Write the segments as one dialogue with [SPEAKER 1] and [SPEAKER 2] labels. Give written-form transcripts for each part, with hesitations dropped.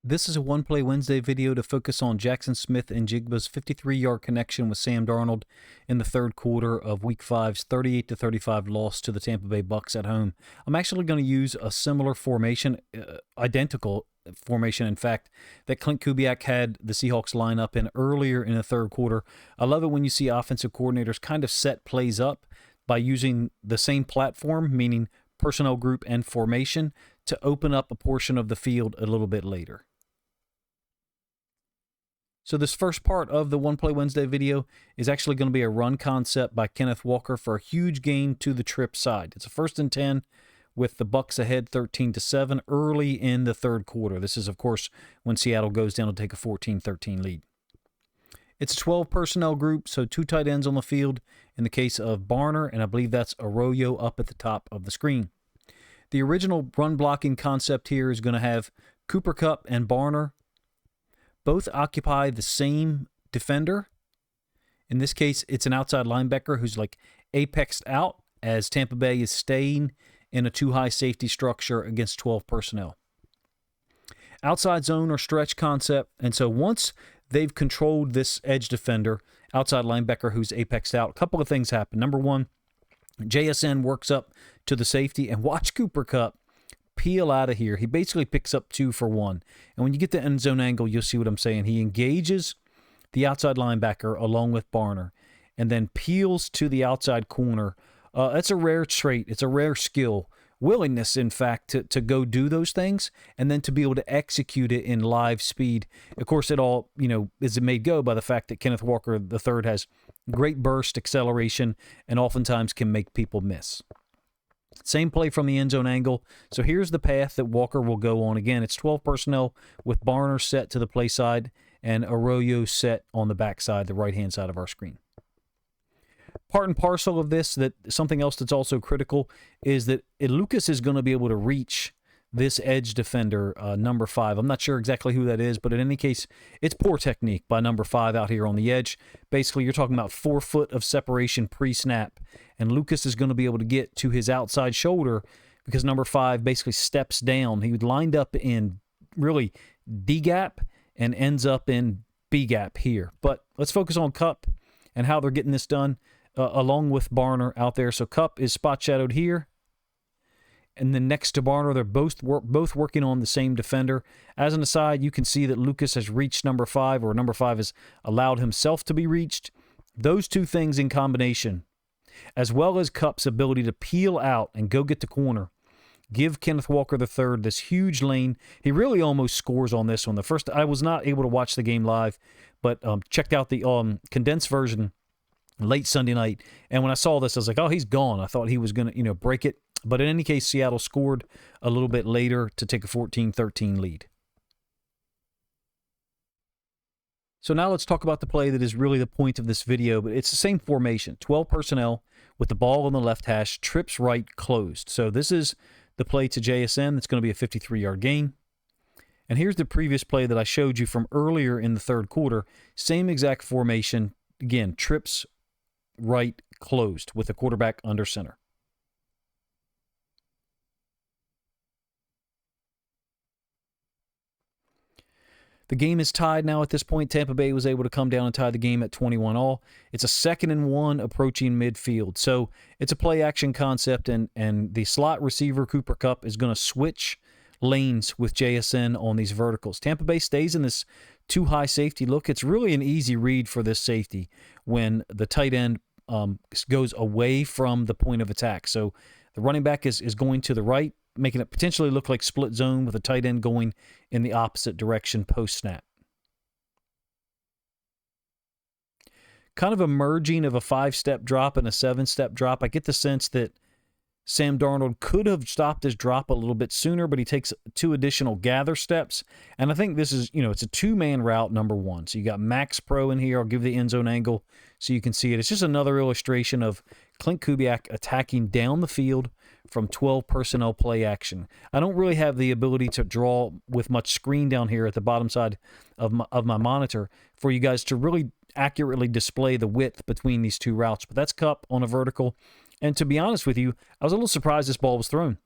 [SPEAKER 1] This is a One Play Wednesday video to focus on Jackson Smith-Njigba's 53-yard connection with Sam Darnold in the third quarter of Week 5's 38-35 loss to the Tampa Bay Bucks at home. I'm actually going to use a similar formation, identical formation, in fact, that Clint Kubiak had the Seahawks line up in earlier in the third quarter. I love it when you see offensive coordinators kind of set plays up by using the same platform, meaning personnel group and formation, to open up a portion of the field a little bit later. So this first part of the One Play Wednesday video is actually going to be a run concept by Kenneth Walker for a huge gain to the trip side. It's a 1st and 10 with the Bucks ahead 13-7 early in the third quarter. This is, of course, when Seattle goes down to take a 14-13 lead. It's a 12 personnel group, so 2 tight ends on the field in the case of Barner, and I believe that's Arroyo up at the top of the screen. The original run blocking concept here is going to have Cooper Kupp and Barner both occupy the same defender. In this case, it's an outside linebacker who's like apexed out as Tampa Bay is staying in a too high safety structure against 12 personnel. Outside zone or stretch concept, and so once they've controlled this edge defender, outside linebacker who's apexed out, a couple of things happen. Number one, JSN works up to the safety, and watch Cooper Kupp peel out of here. He basically picks up 2 for 1. And when you get the end zone angle, you'll see what I'm saying. He engages the outside linebacker along with Barner and then peels to the outside corner. That's a rare trait. It's a rare skill. Willingness, in fact, to go do those things and then to be able to execute it in live speed. Of course, it all, is made go by the fact that Kenneth Walker III has great burst, acceleration, and oftentimes can make people miss. Same play from the end zone angle. So here's the path that Walker will go on. Again, it's 12 personnel with Barner set to the play side and Arroyo set on the back side, the right-hand side of our screen. Part and parcel of this, that something else that's also critical, is that Lucas is going to be able to reach this edge defender, number 5. I'm not sure exactly who that is, but in any case, it's poor technique by number 5 out here on the edge. Basically, you're talking about 4 foot of separation pre-snap, and Lucas is going to be able to get to his outside shoulder because number 5 basically steps down. He lined up in really D-gap and ends up in B-gap here. But let's focus on Kupp and how they're getting this done along with Barner out there. So Kupp is spot shadowed here. And then next to Barner, they're both working on the same defender. As an aside, you can see that Lucas has reached number 5, or number 5 has allowed himself to be reached. Those two things in combination, as well as Kupp's ability to peel out and go get the corner, give Kenneth Walker III this huge lane. He really almost scores on this one. The first, I was not able to watch the game live, but checked out the condensed version late Sunday night. And when I saw this, I was like, oh, he's gone. I thought he was going to, break it. But in any case, Seattle scored a little bit later to take a 14-13 lead. So now let's talk about the play that is really the point of this video, but it's the same formation. 12 personnel with the ball on the left hash, trips right, closed. So this is the play to JSN. That's going to be a 53-yard gain. And here's the previous play that I showed you from earlier in the third quarter. Same exact formation. Again, trips right, closed with the quarterback under center. The game is tied now at this point. Tampa Bay was able to come down and tie the game at 21-all. It's a 2nd and 1 approaching midfield. So it's a play-action concept, and the slot receiver, Cooper Kupp, is going to switch lanes with JSN on these verticals. Tampa Bay stays in this too high safety look. It's really an easy read for this safety when the tight end goes away from the point of attack. So the running back is going to the right, making it potentially look like split zone with a tight end going in the opposite direction post-snap. Kind of a merging of a 5-step drop and a 7-step drop. I get the sense that Sam Darnold could have stopped his drop a little bit sooner, but he takes 2 additional gather steps. And I think this is, it's a 2-man route, number 1. So you got Max Pro in here. I'll give the end zone angle so you can see it. It's just another illustration of Clint Kubiak attacking down the field from 12 personnel play action. I don't really have the ability to draw with much screen down here at the bottom side of my monitor for you guys to really accurately display the width between these 2 routes. But that's Kupp on a vertical. And to be honest with you, I was a little surprised this ball was thrown.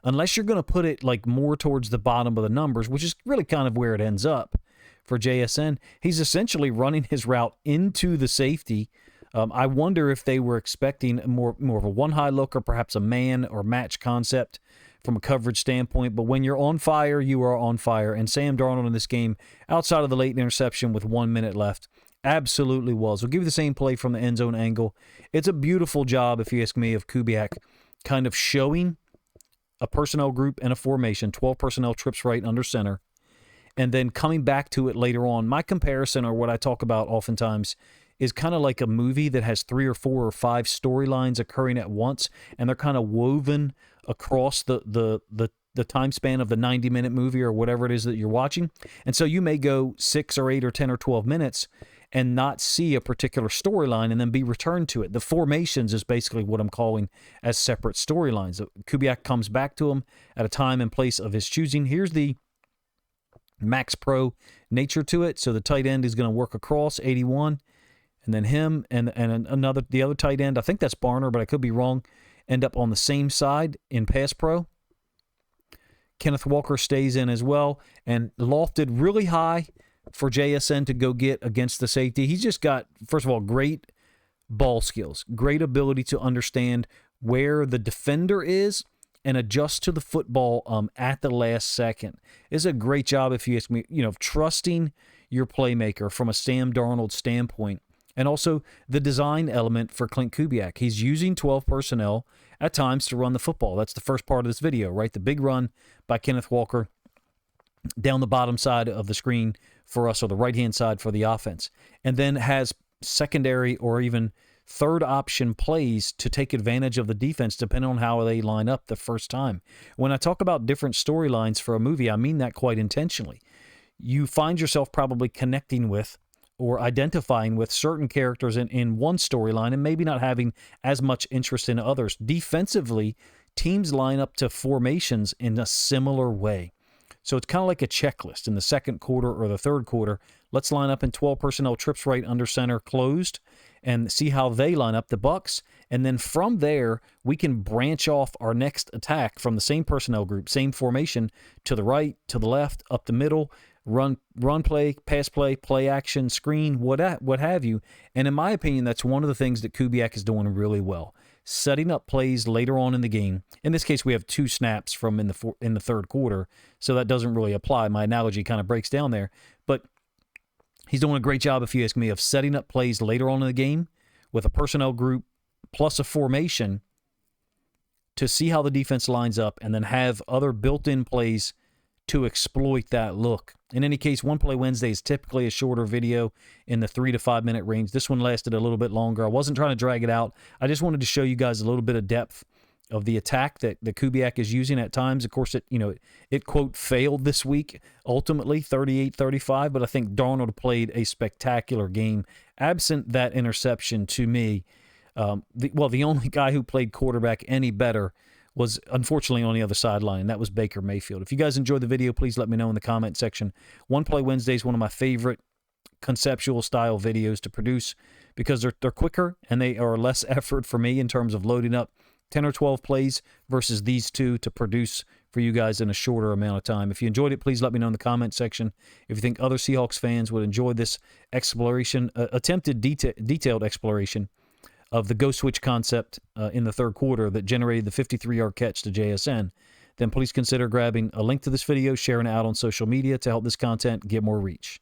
[SPEAKER 1] Unless you're going to put it like more towards the bottom of the numbers, which is really kind of where it ends up for JSN. He's essentially running his route into the safety. I wonder if they were expecting more of a one-high look or perhaps a man or match concept from a coverage standpoint. But when you're on fire, you are on fire. And Sam Darnold in this game, outside of the late interception with 1 minute left, absolutely was. We'll give you the same play from the end zone angle. It's a beautiful job, if you ask me, of Kubiak kind of showing a personnel group and a formation, 12 personnel, trips right under center, and then coming back to it later on. My comparison, or what I talk about oftentimes, is kind of like a movie that has 3 or 4 or 5 storylines occurring at once, and they're kind of woven across the time span of the 90-minute movie or whatever it is that you're watching. And so you may go 6 or 8 or 10 or 12 minutes and not see a particular storyline and then be returned to it. The formations is basically what I'm calling as separate storylines. Kubiak comes back to them at a time and place of his choosing. Here's the Max Pro nature to it. So the tight end is going to work across 81, and then him and the other tight end, I think that's Barner, but I could be wrong, end up on the same side in Pass Pro. Kenneth Walker stays in as well and lofted really high for JSN to go get against the safety. He's just got, first of all, great ball skills, great ability to understand where the defender is and adjust to the football at the last second. It's a great job, if you ask me, trusting your playmaker from a Sam Darnold standpoint. And also the design element for Clint Kubiak. He's using 12 personnel at times to run the football. That's the first part of this video, right? The big run by Kenneth Walker down the bottom side of the screen for us, or the right-hand side for the offense. And then has secondary or even third option plays to take advantage of the defense depending on how they line up the first time. When I talk about different storylines for a movie, I mean that quite intentionally. You find yourself probably connecting with or identifying with certain characters in one storyline and maybe not having as much interest in others. Defensively, teams line up to formations in a similar way. So it's kind of like a checklist in the second quarter or the third quarter. Let's line up in 12 personnel, trips right under center, closed, and see how they line up, the Bucs. And then from there, we can branch off our next attack from the same personnel group, same formation, to the right, to the left, up the middle, run play, pass play, play action, screen, what have you. And in my opinion, that's one of the things that Kubiak is doing really well. Setting up plays later on in the game. In this case, we have 2 snaps from in the third quarter, so that doesn't really apply. My analogy kind of breaks down there. But he's doing a great job, if you ask me, of setting up plays later on in the game with a personnel group plus a formation to see how the defense lines up and then have other built-in plays to exploit that look. In any case, One Play Wednesday is typically a shorter video in the 3 to 5 minute range. This one lasted a little bit longer. I wasn't trying to drag it out. I just wanted to show you guys a little bit of depth of the attack that Kubiak is using at times. Of course, it quote, failed this week, ultimately 38-35, but I think Darnold played a spectacular game. Absent that interception, to me, the only guy who played quarterback any better was unfortunately on the other sideline, and that was Baker Mayfield. If you guys enjoyed the video, please let me know in the comment section. One Play Wednesday is one of my favorite conceptual style videos to produce because they're quicker and they are less effort for me in terms of loading up 10 or 12 plays versus these 2 to produce for you guys in a shorter amount of time. If you enjoyed it, please let me know in the comment section. If you think other Seahawks fans would enjoy this exploration, attempted detailed exploration of the go switch concept in the third quarter that generated the 53-yard catch to JSN, then please consider grabbing a link to this video, sharing it out on social media to help this content get more reach.